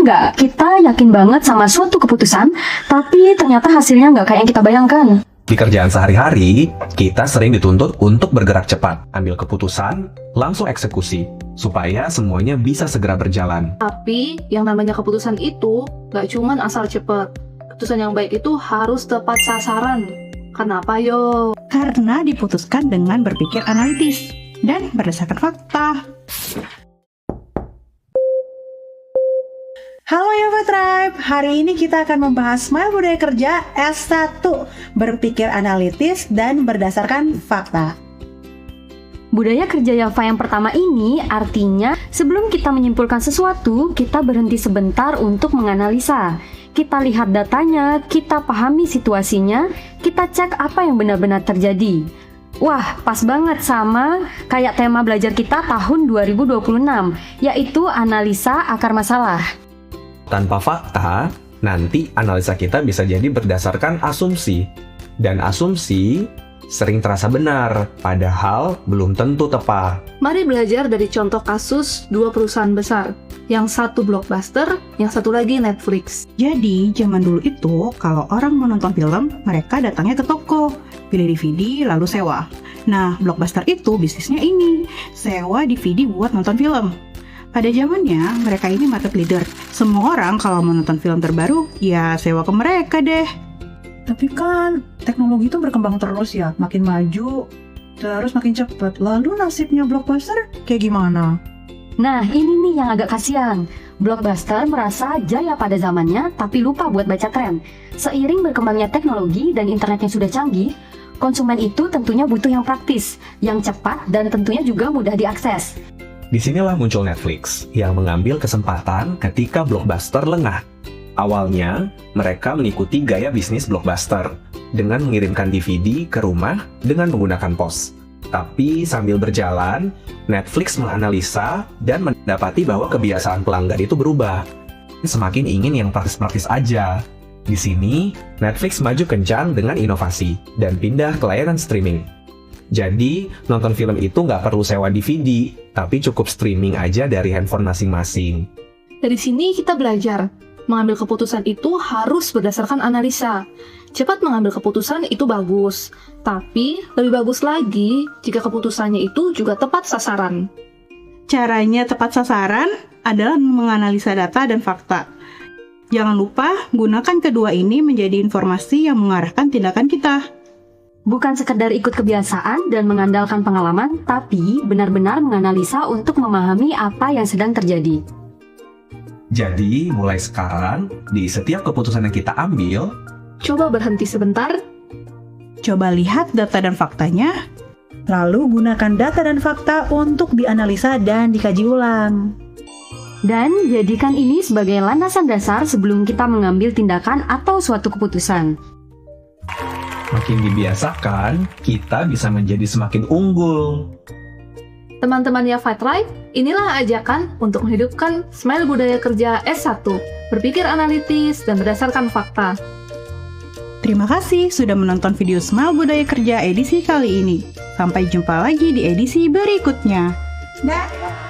nggak? Kita yakin banget sama suatu keputusan, tapi ternyata hasilnya nggak kayak yang kita bayangkan. Di kerjaan sehari-hari, kita sering dituntut untuk bergerak cepat, ambil keputusan, langsung eksekusi, supaya semuanya bisa segera berjalan. Tapi yang namanya keputusan itu gak cuman asal cepet. Keputusan yang baik itu harus tepat sasaran. Kenapa yo? Karena diputuskan dengan berpikir analitis dan berdasarkan fakta. Halo Yova Tribe, hari ini kita akan membahas Smile Budaya Kerja S1, berpikir analitis dan berdasarkan fakta. Budaya kerja Yava yang pertama ini artinya sebelum kita menyimpulkan sesuatu, kita berhenti sebentar untuk menganalisa. Kita lihat datanya, kita pahami situasinya, kita cek apa yang benar-benar terjadi. Wah, pas banget sama kayak tema belajar kita tahun 2026, yaitu analisa akar masalah. Tanpa fakta, nanti analisa kita bisa jadi berdasarkan asumsi. Dan asumsi sering terasa benar, padahal belum tentu tepat. Mari belajar dari contoh kasus dua perusahaan besar. Yang satu Blockbuster, yang satu lagi Netflix. Jadi, zaman dulu itu, kalau orang mau nonton film, mereka datangnya ke toko, pilih DVD, lalu sewa. Nah, Blockbuster itu bisnisnya ini, sewa DVD buat nonton film. Pada zamannya, mereka ini market leader. Semua orang kalau mau nonton film terbaru, ya sewa ke mereka deh. Tapi kan teknologi itu berkembang terus ya, makin maju, terus makin cepat. Lalu nasibnya Blockbuster kayak gimana? Nah, ini nih yang agak kasihan. Blockbuster merasa jaya pada zamannya, tapi lupa buat baca tren. Seiring berkembangnya teknologi dan internet yang sudah canggih, konsumen itu tentunya butuh yang praktis, yang cepat, dan tentunya juga mudah diakses. Disinilah muncul Netflix, yang mengambil kesempatan ketika Blockbuster lengah. Awalnya, mereka mengikuti gaya bisnis Blockbuster, dengan mengirimkan DVD ke rumah dengan menggunakan pos. Tapi sambil berjalan, Netflix menganalisa dan mendapati bahwa kebiasaan pelanggan itu berubah. Semakin ingin yang praktis-praktis aja. Di sini, Netflix maju kencang dengan inovasi dan pindah ke layanan streaming. Jadi, nonton film itu nggak perlu sewa DVD, tapi cukup streaming aja dari handphone masing-masing. Dari sini kita belajar, mengambil keputusan itu harus berdasarkan analisa. Cepat mengambil keputusan itu bagus, tapi lebih bagus lagi jika keputusannya itu juga tepat sasaran. Caranya tepat sasaran adalah menganalisa data dan fakta. Jangan lupa, gunakan kedua ini menjadi informasi yang mengarahkan tindakan kita. Bukan sekedar ikut kebiasaan dan mengandalkan pengalaman, tapi benar-benar menganalisa untuk memahami apa yang sedang terjadi. Jadi, mulai sekarang, di setiap keputusan yang kita ambil, Coba berhenti sebentar, Coba lihat data dan faktanya, Lalu gunakan data dan fakta untuk dianalisa dan dikaji ulang. Dan jadikan ini sebagai landasan dasar sebelum kita mengambil tindakan atau suatu keputusan. makin dibiasakan, kita bisa menjadi semakin unggul. teman-teman Yava Tribe, inilah ajakan untuk menghidupkan Smile Budaya Kerja S1, berpikir analitis dan berdasarkan fakta. terima kasih sudah menonton video Smile Budaya Kerja edisi kali ini. Sampai jumpa lagi di edisi berikutnya. Dah.